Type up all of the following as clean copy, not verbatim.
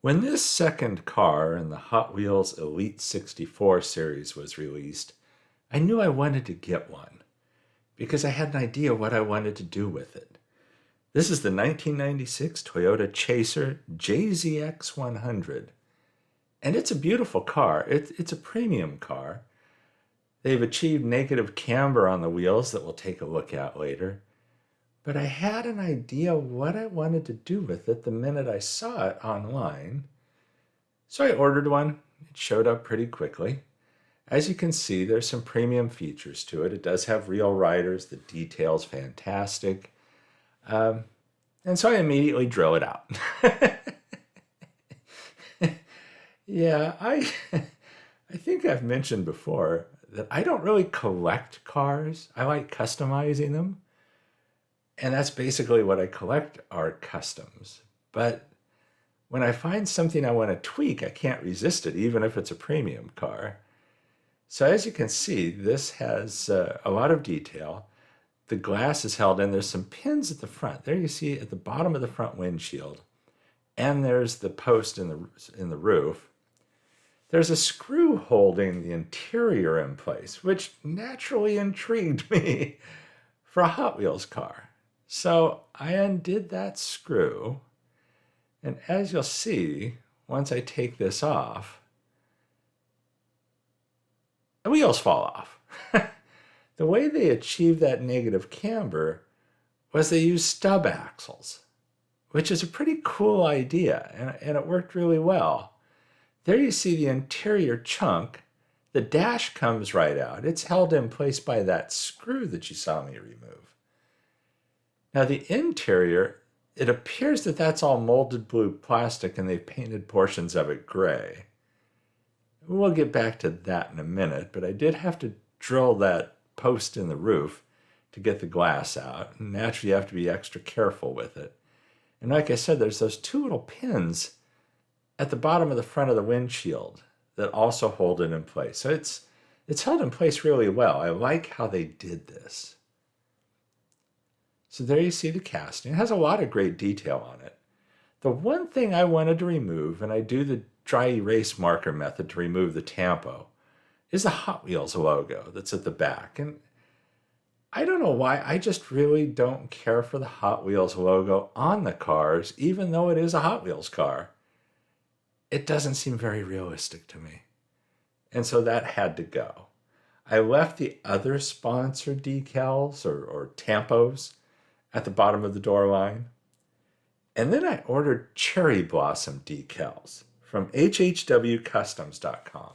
When this second car in the Hot Wheels Elite 64 series was released, I knew I wanted to get one because I had an idea what I wanted to do with it. This is the 1996 Toyota Chaser JZX100, and it's a beautiful car. It's a premium car. They've achieved negative camber on the wheels that we'll take a look at later. But I had an idea what I wanted to do with it the minute I saw it online. So I ordered one. It showed up pretty quickly. As you can see, there's some premium features to it. It does have real riders. The detail's fantastic. And so I immediately drill it out. Yeah, I think I've mentioned before that I don't really collect cars. I like customizing them. And that's basically what I collect are customs. But when I find something I want to tweak, I can't resist it, even if it's a premium car. So as you can see, this has a lot of detail. The glass is held in. There's some pins at the front. There you see at the bottom of the front windshield. And there's the post in the roof. There's a screw holding the interior in place, which naturally intrigued me for a Hot Wheels car. So I undid that screw, and as you'll see, once I take this off, the wheels fall off. The way they achieved that negative camber was they used stub axles, which is a pretty cool idea, and it worked really well. There you see the interior chunk. The dash comes right out. It's held in place by that screw that you saw me remove. Now the interior, it appears that that's all molded blue plastic and they've painted portions of it gray. We'll get back to that in a minute, but I did have to drill that post in the roof to get the glass out. And naturally, you have to be extra careful with it. And like I said, there's those two little pins at the bottom of the front of the windshield that also hold it in place. So it's held in place really well. I like how they did this. So there you see the casting. It has a lot of great detail on it. The one thing I wanted to remove, and I do the dry erase marker method to remove the tampo, is the Hot Wheels logo that's at the back. And I don't know why, I just really don't care for the Hot Wheels logo on the cars, even though it is a Hot Wheels car. It doesn't seem very realistic to me. And so that had to go. I left the other sponsored decals or tampos at the bottom of the door line. And then I ordered cherry blossom decals from hhwcustoms.com.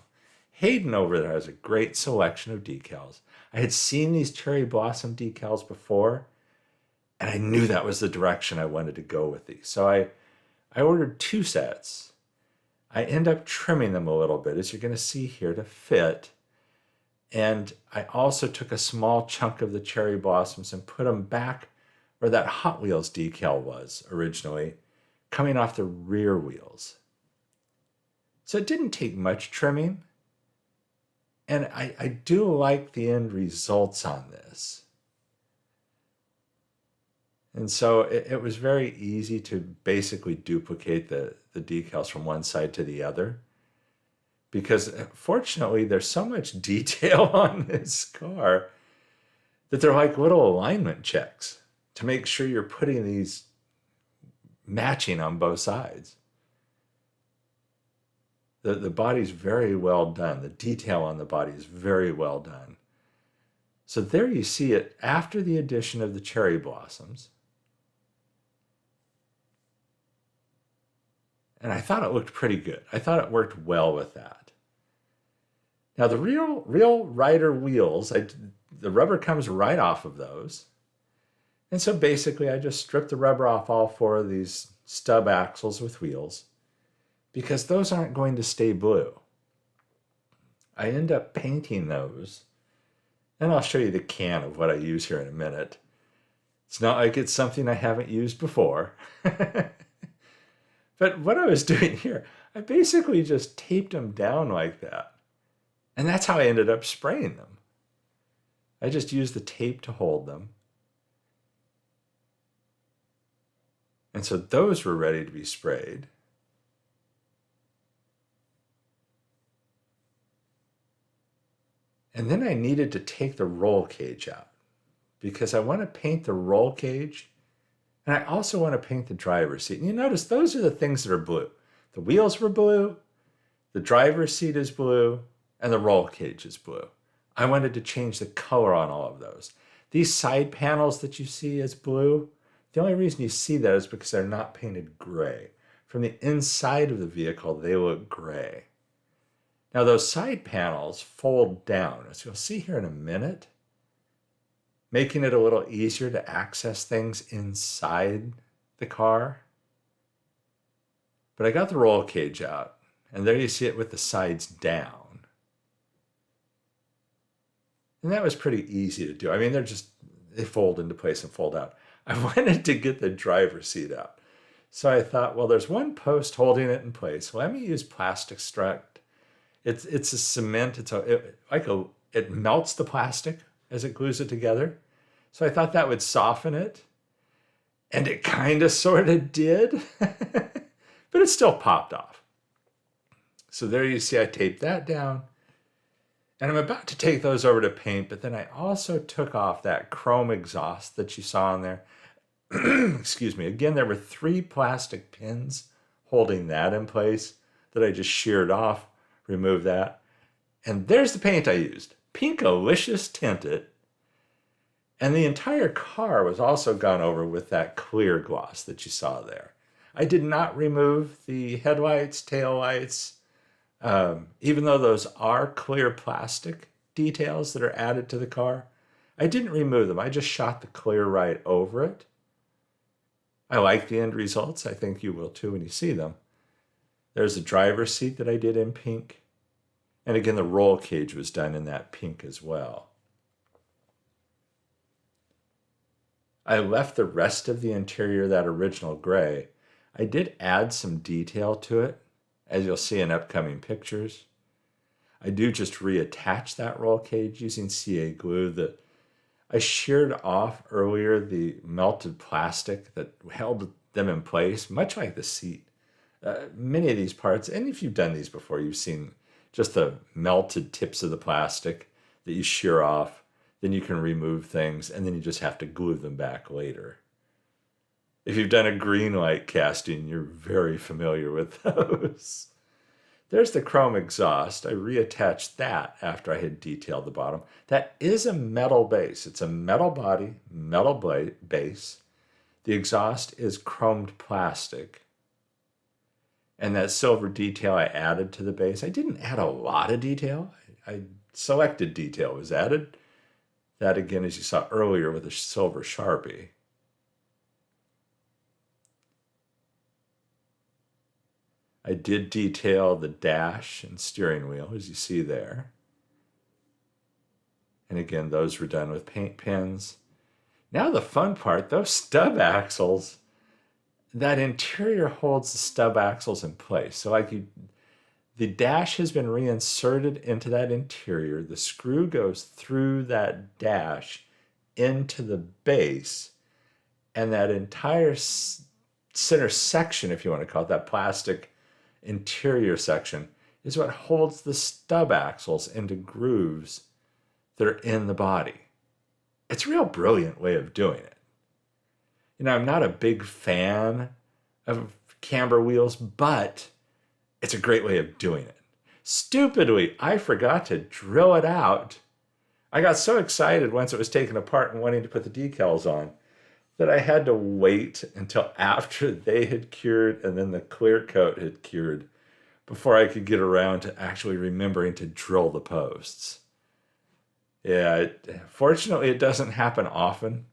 Hayden over there has a great selection of decals. I had seen these cherry blossom decals before, and I knew that was the direction I wanted to go with these. So I ordered 2 sets. I end up trimming them a little bit, as you're going to see here, to fit. And I also took a small chunk of the cherry blossoms and put them back where that Hot Wheels decal was originally, coming off the rear wheels. So it didn't take much trimming. And I do like the end results on this. And so it was very easy to basically duplicate the decals from one side to the other. Because fortunately, there's so much detail on this car that they're like little alignment checks to make sure you're putting these matching on both sides. The body's very well done. The detail on the body is very well done. So there you see it after the addition of the cherry blossoms. And I thought it looked pretty good. I thought it worked well with that. Now the real rider wheels, the rubber comes right off of those. And so basically I just stripped the rubber off all 4 of these stub axles with wheels because those aren't going to stay blue. I end up painting those, and I'll show you the can of what I use here in a minute. It's not like it's something I haven't used before. But what I was doing here, I basically just taped them down like that. And that's how I ended up spraying them. I just used the tape to hold them. And so those were ready to be sprayed. And then I needed to take the roll cage out because I want to paint the roll cage and I also want to paint the driver's seat. And you notice those are the things that are blue. The wheels were blue, the driver's seat is blue, and the roll cage is blue. I wanted to change the color on all of those. These side panels that you see as blue, the only reason you see that is because they're not painted gray. From the inside of the vehicle, they look gray. Now those side panels fold down, as you'll see here in a minute, making it a little easier to access things inside the car. But I got the roll cage out, and there you see it with the sides down. And that was pretty easy to do. I mean, they fold into place and fold out. I wanted to get the driver's seat out. So I thought, well, there's one post holding it in place. Let me use plastic strut. It's a cement. It melts the plastic as it glues it together. So I thought that would soften it. And it kind of sort of did. But it still popped off. So there you see I taped that down. And I'm about to take those over to paint, but then I also took off that chrome exhaust that you saw on there. Excuse me. Again, there were 3 plastic pins holding that in place that I just sheared off, removed that. And there's the paint I used. Pinkolicious TintIt. And the entire car was also gone over with that clear gloss that you saw there. I did not remove the headlights, taillights, even though those are clear plastic details that are added to the car. I didn't remove them. I just shot the clear right over it. I like the end results. I think you will too when you see them. There's a driver's seat that I did in pink. And again, the roll cage was done in that pink as well. I left the rest of the interior that original gray. I did add some detail to it, as you'll see in upcoming pictures. I do just reattach that roll cage using CA glue that I sheared off earlier, the melted plastic that held them in place, much like the seat. Many of these parts, and if you've done these before, you've seen just the melted tips of the plastic that you shear off. Then you can remove things, and then you just have to glue them back later. If you've done a green light casting, you're very familiar with those. There's the chrome exhaust. I reattached that after I had detailed the bottom. That is a metal base. It's a metal body, metal base. The exhaust is chromed plastic. And that silver detail I added to the base. I didn't add a lot of detail. I selected detail was added. That again, as you saw earlier with the silver Sharpie. I did detail the dash and steering wheel, as you see there. And again, those were done with paint pens. Now the fun part, those stub axles, that interior holds the stub axles in place. So the dash has been reinserted into that interior. The screw goes through that dash into the base. And that entire center section, if you want to call it, that plastic interior section, is what holds the stub axles into grooves that are in the body. It's a real brilliant way of doing it. You know, I'm not a big fan of camber wheels, but it's a great way of doing it. Stupidly, I forgot to drill it out. I got so excited once it was taken apart and wanting to put the decals on that I had to wait until after they had cured and then the clear coat had cured before I could get around to actually remembering to drill the posts. Yeah, fortunately it doesn't happen often,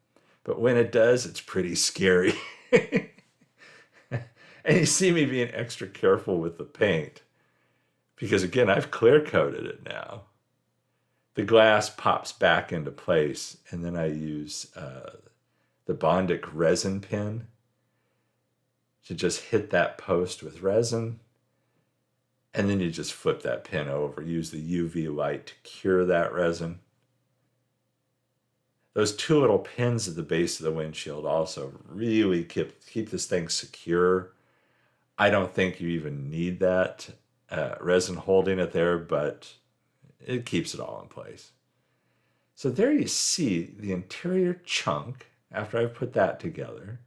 but when it does, it's pretty scary. And you see me being extra careful with the paint because again, I've clear coated it now. The glass pops back into place and then I use the Bondic resin pen to just hit that post with resin. And then you just flip that pin over, use the UV light to cure that resin. Those 2 little pins at the base of the windshield also really keep this thing secure. I don't think you even need that resin holding it there, but it keeps it all in place. So there you see the interior chunk after I've put that together.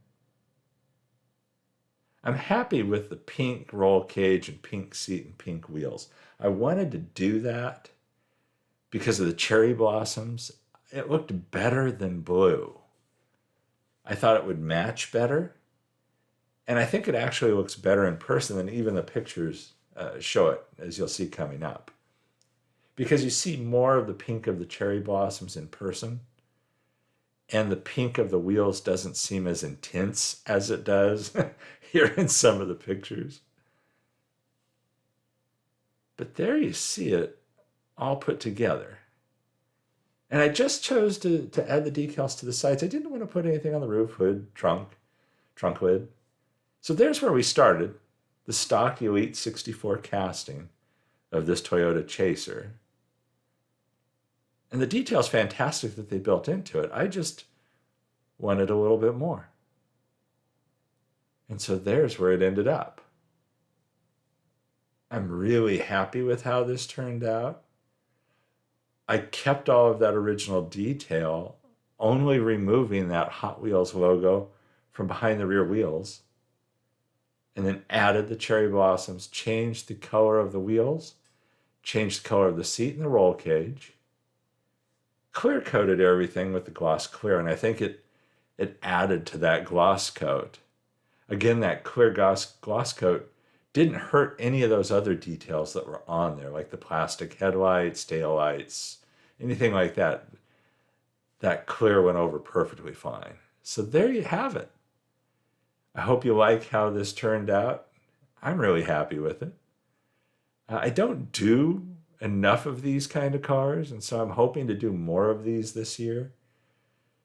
I'm happy with the pink roll cage and pink seat and pink wheels. I wanted to do that because of the cherry blossoms. It looked better than blue. I thought it would match better. And I think it actually looks better in person than even the pictures show it, as you'll see coming up. Because you see more of the pink of the cherry blossoms in person, and the pink of the wheels doesn't seem as intense as it does here in some of the pictures. But there you see it all put together. And I just chose to add the decals to the sides. I didn't want to put anything on the roof, hood, trunk lid. So there's where we started, the stock Elite 64 casting of this Toyota Chaser. And the detail's fantastic that they built into it. I just wanted a little bit more. And so there's where it ended up. I'm really happy with how this turned out. I kept all of that original detail, only removing that Hot Wheels logo from behind the rear wheels, and then added the cherry blossoms, changed the color of the wheels, changed the color of the seat and the roll cage, clear coated everything with the gloss clear, and I think it added to that gloss coat. Again, that clear gloss coat didn't hurt any of those other details that were on there, like the plastic headlights, taillights, anything like that. That clear went over perfectly fine. So there you have it. I hope you like how this turned out. I'm really happy with it. I don't do enough of these kind of cars, and so I'm hoping to do more of these this year.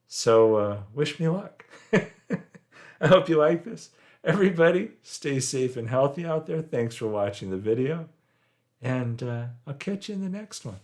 So wish me luck. I hope you like this. Everybody, stay safe and healthy out there. Thanks for watching the video, and I'll catch you in the next one.